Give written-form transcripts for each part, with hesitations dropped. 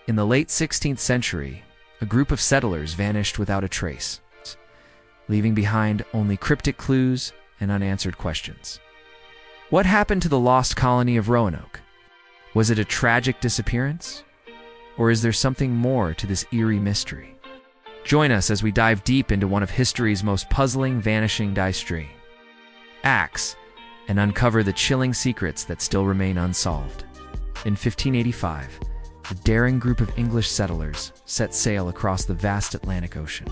In the late 16th century, a group of settlers vanished without a trace, leaving behind only cryptic clues and unanswered questions. What happened to the lost colony of Roanoke? Was it a tragic disappearance? Or is there something more to this eerie mystery? Join us as we dive deep into one of history's most puzzling vanishing acts and uncover the chilling secrets that still remain unsolved. In 1585, a daring group of English settlers set sail across the vast Atlantic Ocean.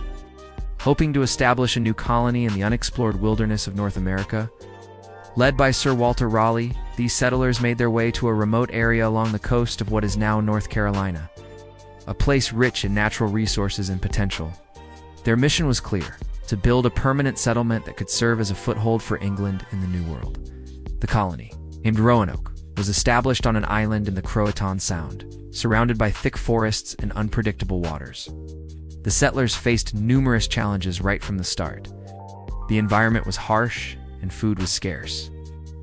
Hoping to establish a new colony in the unexplored wilderness of North America, led by Sir Walter Raleigh, these settlers made their way to a remote area along the coast of what is now North Carolina, a place rich in natural resources and potential. Their mission was clear: to build a permanent settlement that could serve as a foothold for England in the New World. The colony, named Roanoke, was established on an island in the Croatoan Sound, surrounded by thick forests and unpredictable waters. The settlers faced numerous challenges right from the start. The environment was harsh and food was scarce.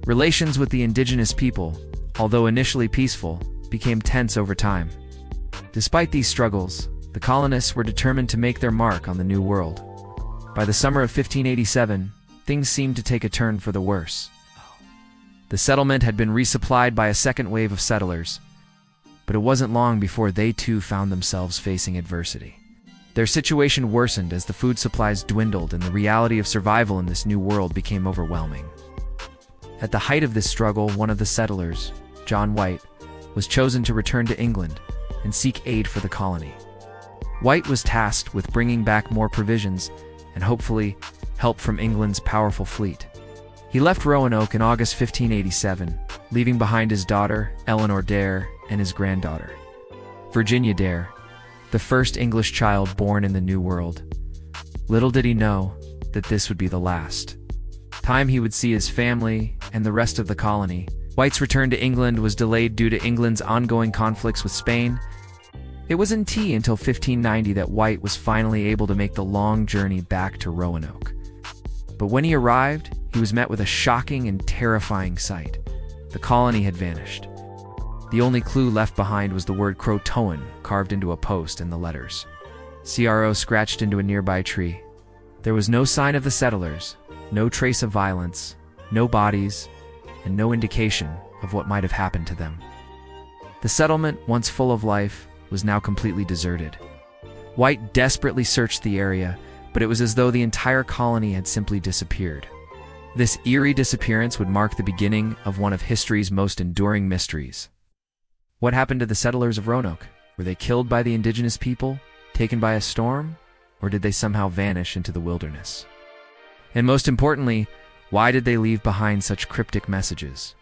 Relations with the indigenous people, although initially peaceful, became tense over time. Despite these struggles, the colonists were determined to make their mark on the New World. By the summer of 1587, things seemed to take a turn for the worse. The settlement had been resupplied by a second wave of settlers, but it wasn't long before they too found themselves facing adversity. Their situation worsened as the food supplies dwindled and the reality of survival in this new world became overwhelming. At the height of this struggle, one of the settlers, John White, was chosen to return to England and seek aid for the colony. White was tasked with bringing back more provisions and hopefully help from England's powerful fleet. He left Roanoke in August 1587, leaving behind his daughter, Eleanor Dare, and his granddaughter, Virginia Dare, the first English child born in the New World. Little did he know that this would be the last time he would see his family and the rest of the colony. White's return to England was delayed due to England's ongoing conflicts with Spain. It wasn't until 1590 that White was finally able to make the long journey back to Roanoke. But when he arrived, he was met with a shocking and terrifying sight. The colony had vanished. The only clue left behind was the word Croatoan carved into a post and the letters CRO scratched into a nearby tree. There was no sign of the settlers, no trace of violence, no bodies, and no indication of what might have happened to them. The settlement, once full of life, was now completely deserted. White desperately searched the area, but it was as though the entire colony had simply disappeared. This eerie disappearance would mark the beginning of one of history's most enduring mysteries. What happened to the settlers of Roanoke? Were they killed by the indigenous people, taken by a storm, or did they somehow vanish into the wilderness? And most importantly, why did they leave behind such cryptic messages?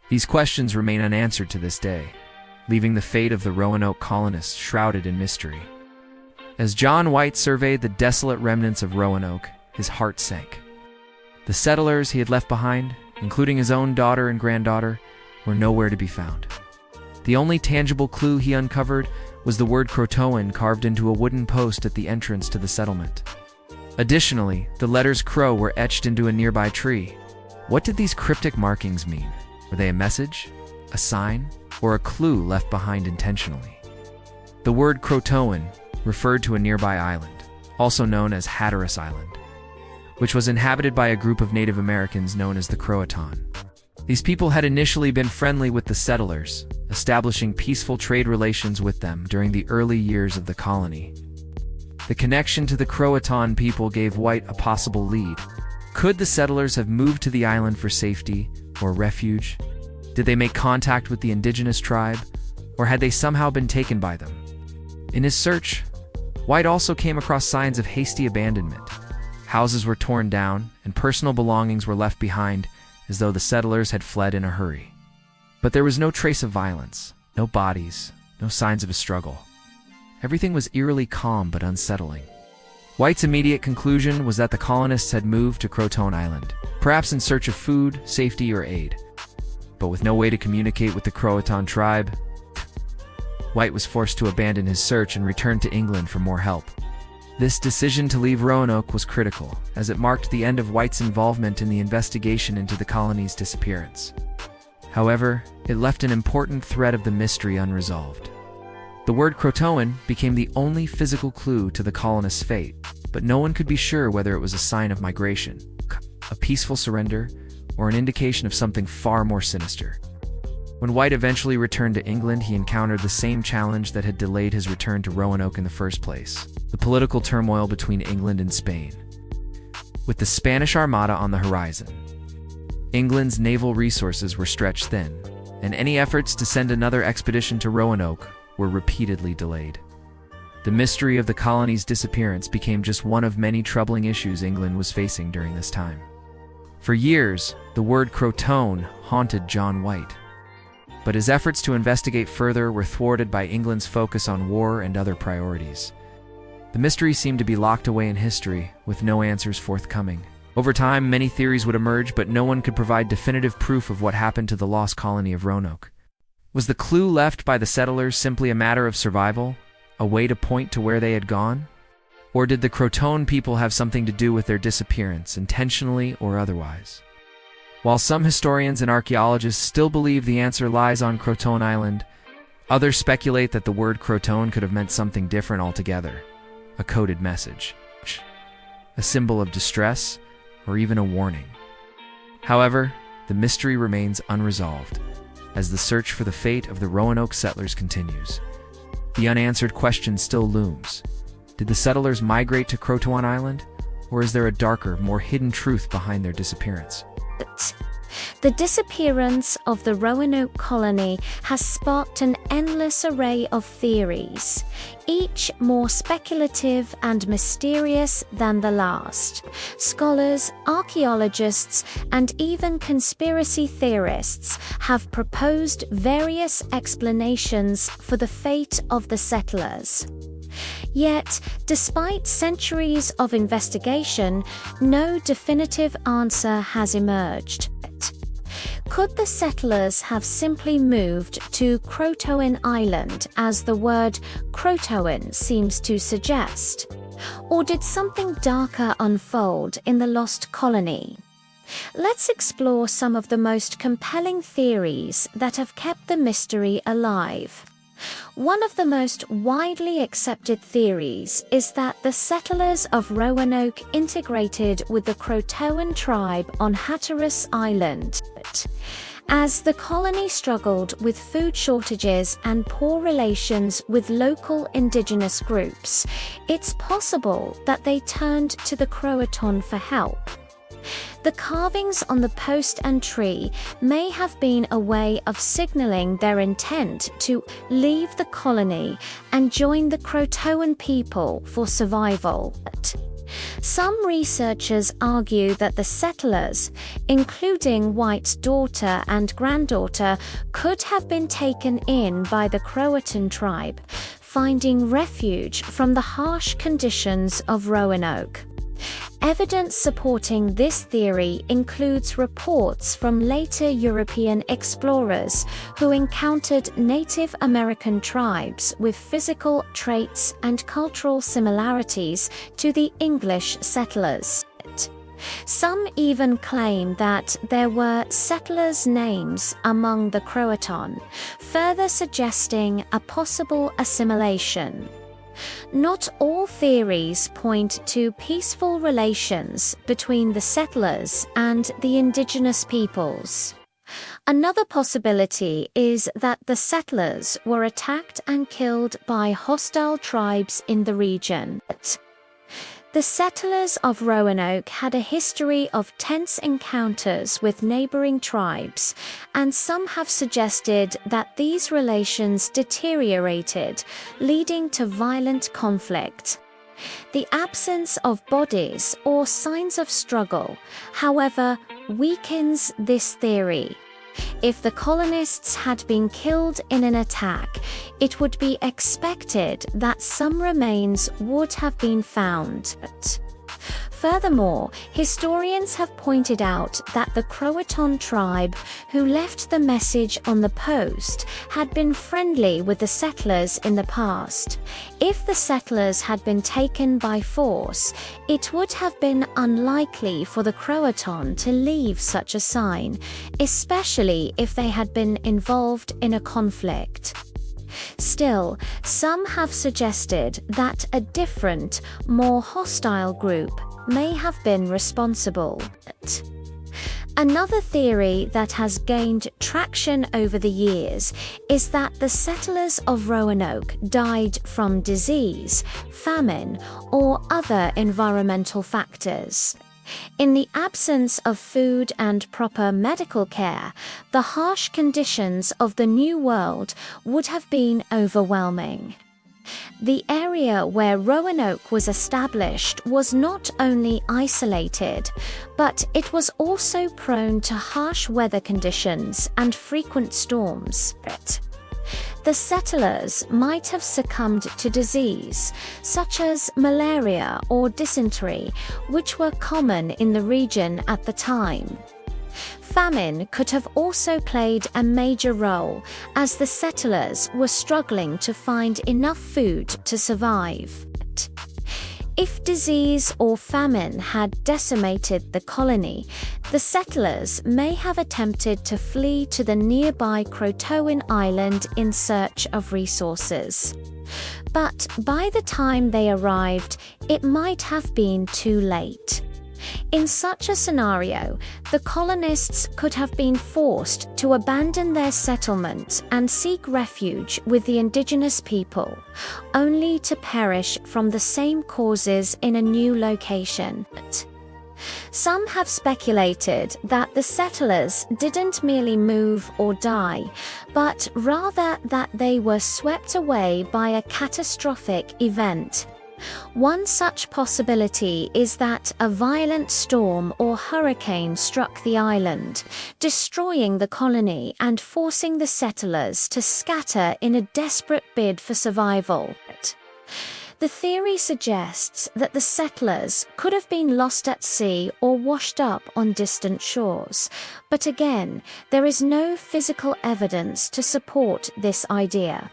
These questions remain unanswered to this day, leaving the fate of the Roanoke colonists shrouded in mystery. As John White surveyed the desolate remnants of Roanoke, his heart sank. The settlers he had left behind, including his own daughter and granddaughter, were nowhere to be found. The only tangible clue he uncovered was the word Croatoan carved into a wooden post at the entrance to the settlement. Additionally, the letters Crow were etched into a nearby tree. What did these cryptic markings mean? Were they a message, a sign, or a clue left behind intentionally? The word Croatoan referred to a nearby island, also known as Hatteras Island, which was inhabited by a group of Native Americans known as the Croatoan. These people had initially been friendly with the settlers, establishing peaceful trade relations with them during the early years of the colony. The connection to the Croatoan people gave White a possible lead. Could the settlers have moved to the island for safety or refuge? Did they make contact with the indigenous tribe, or had they somehow been taken by them? In his search, White also came across signs of hasty abandonment. Houses were torn down, and personal belongings were left behind, as though the settlers had fled in a hurry. But there was no trace of violence, no bodies, no signs of a struggle. Everything was eerily calm but unsettling. White's immediate conclusion was that the colonists had moved to Croatoan Island, perhaps in search of food, safety, or aid. But with no way to communicate with the Croatoan tribe, White was forced to abandon his search and return to England for more help. This decision to leave Roanoke was critical, as it marked the end of White's involvement in the investigation into the colony's disappearance. However, it left an important thread of the mystery unresolved. The word Croatoan became the only physical clue to the colonists' fate, but no one could be sure whether it was a sign of migration, a peaceful surrender, or an indication of something far more sinister. When White eventually returned to England, he encountered the same challenge that had delayed his return to Roanoke in the first place: the political turmoil between England and Spain. With the Spanish Armada on the horizon, England's naval resources were stretched thin, and any efforts to send another expedition to Roanoke were repeatedly delayed. The mystery of the colony's disappearance became just one of many troubling issues England was facing during this time. For years, the word Croatoan haunted John White, but his efforts to investigate further were thwarted by England's focus on war and other priorities. The mystery seemed to be locked away in history, with no answers forthcoming. Over time, many theories would emerge, but no one could provide definitive proof of what happened to the lost colony of Roanoke. Was the clue left by the settlers simply a matter of survival, a way to point to where they had gone? Or did the Croatoan people have something to do with their disappearance, intentionally or otherwise? While some historians and archaeologists still believe the answer lies on Croatoan Island, others speculate that the word Croatoan could have meant something different altogether: a coded message, a symbol of distress, or even a warning. However, the mystery remains unresolved as the search for the fate of the Roanoke settlers continues. The unanswered question still looms: did the settlers migrate to Croatoan Island, or is there a darker, more hidden truth behind their disappearance? The disappearance of the Roanoke colony has sparked an endless array of theories, each more speculative and mysterious than the last. Scholars, archaeologists, and even conspiracy theorists have proposed various explanations for the fate of the settlers. Yet, despite centuries of investigation, no definitive answer has emerged. Could the settlers have simply moved to Croatoan Island, as the word Croatoan seems to suggest? Or did something darker unfold in the lost colony? Let's explore some of the most compelling theories that have kept the mystery alive. One of the most widely accepted theories is that the settlers of Roanoke integrated with the Croatoan tribe on Hatteras Island. As the colony struggled with food shortages and poor relations with local indigenous groups, it's possible that they turned to the Croatoan for help. The carvings on the post and tree may have been a way of signaling their intent to leave the colony and join the Croatoan people for survival. Some researchers argue that the settlers, including White's daughter and granddaughter, could have been taken in by the Croatoan tribe, finding refuge from the harsh conditions of Roanoke. Evidence supporting this theory includes reports from later European explorers who encountered Native American tribes with physical traits and cultural similarities to the English settlers. Some even claim that there were settlers' names among the Croatoan, further suggesting a possible assimilation. Not all theories point to peaceful relations between the settlers and the indigenous peoples. Another possibility is that the settlers were attacked and killed by hostile tribes in the region. The settlers of Roanoke had a history of tense encounters with neighboring tribes, and some have suggested that these relations deteriorated, leading to violent conflict. The absence of bodies or signs of struggle, however, weakens this theory. If the colonists had been killed in an attack, it would be expected that some remains would have been found. Furthermore, historians have pointed out that the Croatoan tribe who left the message on the post had been friendly with the settlers in the past. If the settlers had been taken by force, it would have been unlikely for the Croatoan to leave such a sign, especially if they had been involved in a conflict. Still, some have suggested that a different, more hostile group may have been responsible. Another theory that has gained traction over the years is that the settlers of Roanoke died from disease, famine, or other environmental factors. In the absence of food and proper medical care, the harsh conditions of the New World would have been overwhelming. The area where Roanoke was established was not only isolated, but it was also prone to harsh weather conditions and frequent storms. The settlers might have succumbed to disease, such as malaria or dysentery, which were common in the region at the time. Famine could have also played a major role, as the settlers were struggling to find enough food to survive. If disease or famine had decimated the colony, the settlers may have attempted to flee to the nearby Croatoan island in search of resources. But by the time they arrived, it might have been too late. In such a scenario, the colonists could have been forced to abandon their settlement and seek refuge with the indigenous people, only to perish from the same causes in a new location. Some have speculated that the settlers didn't merely move or die, but rather that they were swept away by a catastrophic event. One such possibility is that a violent storm or hurricane struck the island, destroying the colony and forcing the settlers to scatter in a desperate bid for survival. The theory suggests that the settlers could have been lost at sea or washed up on distant shores, but again, there is no physical evidence to support this idea.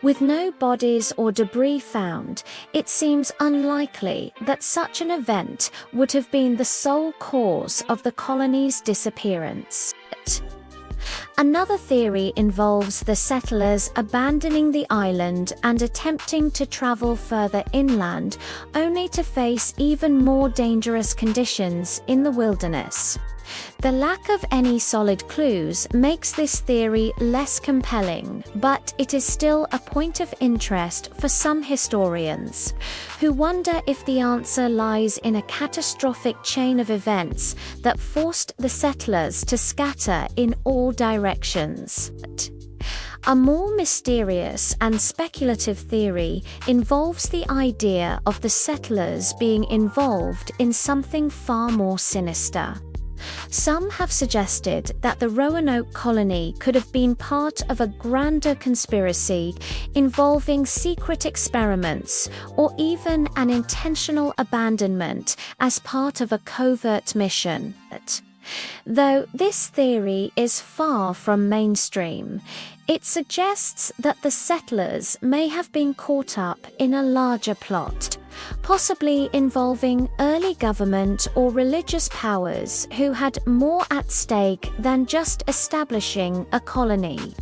With no bodies or debris found, it seems unlikely that such an event would have been the sole cause of the colony's disappearance. Another theory involves the settlers abandoning the island and attempting to travel further inland, only to face even more dangerous conditions in the wilderness. The lack of any solid clues makes this theory less compelling, but it is still a point of interest for some historians, who wonder if the answer lies in a catastrophic chain of events that forced the settlers to scatter in all directions. A more mysterious and speculative theory involves the idea of the settlers being involved in something far more sinister. Some have suggested that the Roanoke colony could have been part of a grander conspiracy involving secret experiments or even an intentional abandonment as part of a covert mission. Though this theory is far from mainstream, it suggests that the settlers may have been caught up in a larger plot, possibly involving early government or religious powers who had more at stake than just establishing a colony.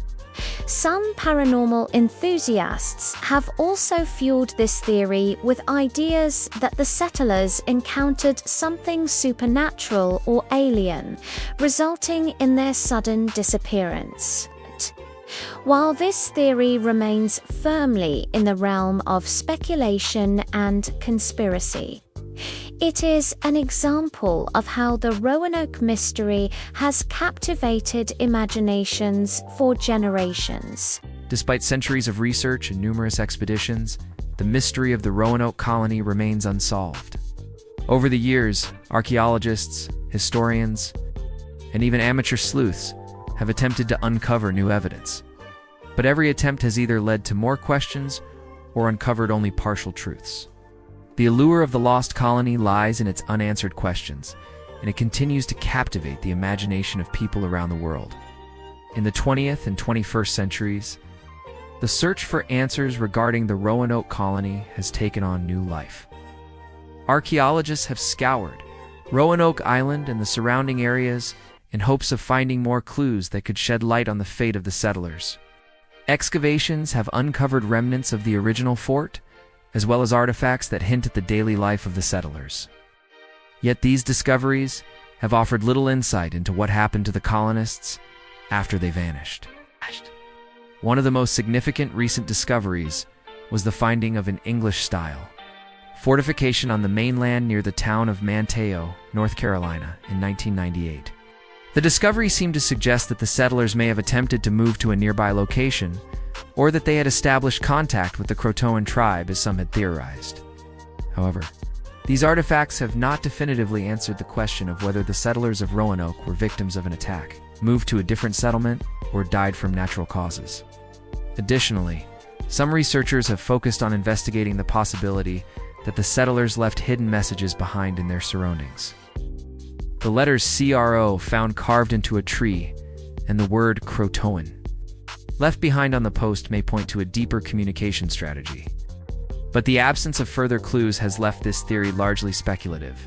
Some paranormal enthusiasts have also fueled this theory with ideas that the settlers encountered something supernatural or alien, resulting in their sudden disappearance. While this theory remains firmly in the realm of speculation and conspiracy, it is an example of how the Roanoke mystery has captivated imaginations for generations. Despite centuries of research and numerous expeditions, the mystery of the Roanoke colony remains unsolved. Over the years, archaeologists, historians, and even amateur sleuths have attempted to uncover new evidence. But every attempt has either led to more questions or uncovered only partial truths. The allure of the lost colony lies in its unanswered questions, and it continues to captivate the imagination of people around the world. In the 20th and 21st centuries, the search for answers regarding the Roanoke colony has taken on new life. Archaeologists have scoured Roanoke Island and the surrounding areas in hopes of finding more clues that could shed light on the fate of the settlers. Excavations have uncovered remnants of the original fort, as well as artifacts that hint at the daily life of the settlers. Yet these discoveries have offered little insight into what happened to the colonists after they vanished. One of the most significant recent discoveries was the finding of an English-style fortification on the mainland near the town of Manteo, North Carolina, in 1998. The discovery seemed to suggest that the settlers may have attempted to move to a nearby location, or that they had established contact with the Croatoan tribe, as some had theorized. However, these artifacts have not definitively answered the question of whether the settlers of Roanoke were victims of an attack, moved to a different settlement, or died from natural causes. Additionally, some researchers have focused on investigating the possibility that the settlers left hidden messages behind in their surroundings. The letters CRO found carved into a tree, and the word Croatoan left behind on the post may point to a deeper communication strategy. But the absence of further clues has left this theory largely speculative.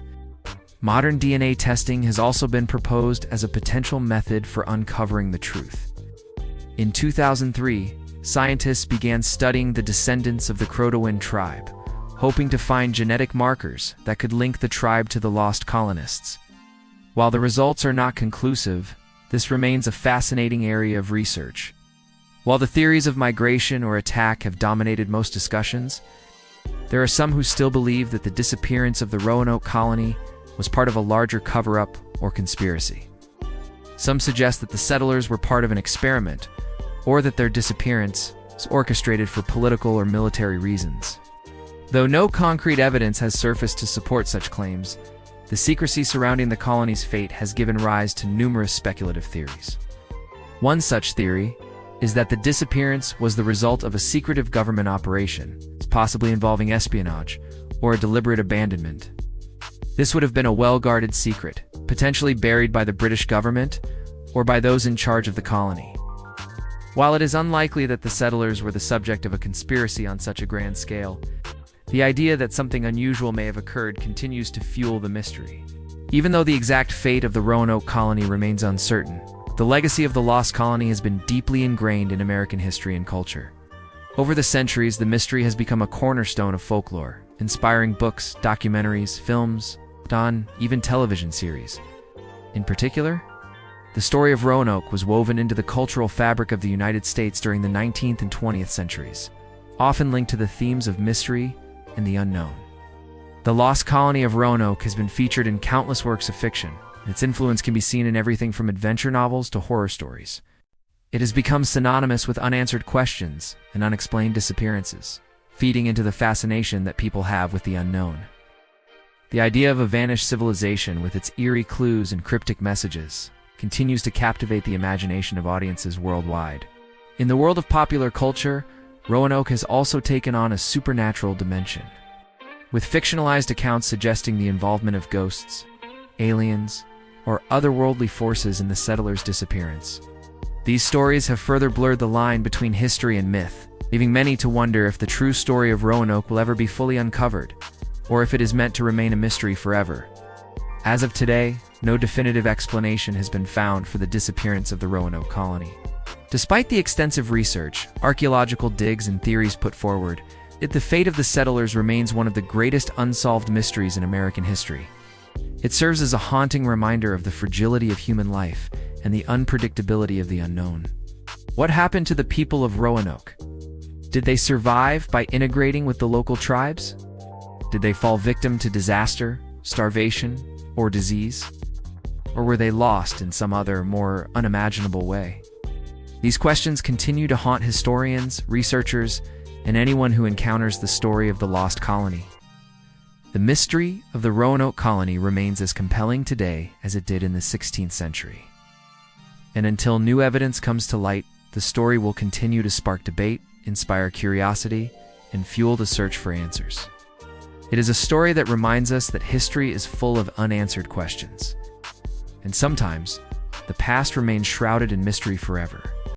Modern DNA testing has also been proposed as a potential method for uncovering the truth. In 2003, scientists began studying the descendants of the Croatoan tribe, hoping to find genetic markers that could link the tribe to the lost colonists. While the results are not conclusive, this remains a fascinating area of research. While the theories of migration or attack have dominated most discussions, there are some who still believe that the disappearance of the Roanoke Colony was part of a larger cover-up or conspiracy. Some suggest that the settlers were part of an experiment, or that their disappearance was orchestrated for political or military reasons. Though no concrete evidence has surfaced to support such claims, the secrecy surrounding the colony's fate has given rise to numerous speculative theories. One such theory is that the disappearance was the result of a secretive government operation, possibly involving espionage or a deliberate abandonment. This would have been a well-guarded secret, potentially buried by the British government or by those in charge of the colony. While it is unlikely that the settlers were the subject of a conspiracy on such a grand scale, the idea that something unusual may have occurred continues to fuel the mystery. Even though the exact fate of the Roanoke Colony remains uncertain, the legacy of the lost colony has been deeply ingrained in American history and culture. Over the centuries, the mystery has become a cornerstone of folklore, inspiring books, documentaries, films, even television series. In particular, the story of Roanoke was woven into the cultural fabric of the United States during the 19th and 20th centuries, often linked to the themes of mystery and the unknown. The lost colony of Roanoke has been featured in countless works of fiction. Its influence can be seen in everything from adventure novels to horror stories. It has become synonymous with unanswered questions and unexplained disappearances, feeding into the fascination that people have with the unknown. The idea of a vanished civilization with its eerie clues and cryptic messages continues to captivate the imagination of audiences worldwide. In the world of popular culture, Roanoke has also taken on a supernatural dimension, with fictionalized accounts suggesting the involvement of ghosts, aliens, or otherworldly forces in the settlers' disappearance. These stories have further blurred the line between history and myth, leaving many to wonder if the true story of Roanoke will ever be fully uncovered, or if it is meant to remain a mystery forever. As of today, no definitive explanation has been found for the disappearance of the Roanoke Colony. Despite the extensive research, archaeological digs, and theories put forward, the fate of the settlers remains one of the greatest unsolved mysteries in American history. It serves as a haunting reminder of the fragility of human life and the unpredictability of the unknown. What happened to the people of Roanoke? Did they survive by integrating with the local tribes? Did they fall victim to disaster, starvation, or disease? Or were they lost in some other, more unimaginable way? These questions continue to haunt historians, researchers, and anyone who encounters the story of the lost colony. The mystery of the Roanoke Colony remains as compelling today as it did in the 16th century. And until new evidence comes to light, the story will continue to spark debate, inspire curiosity, and fuel the search for answers. It is a story that reminds us that history is full of unanswered questions. And sometimes, the past remains shrouded in mystery forever.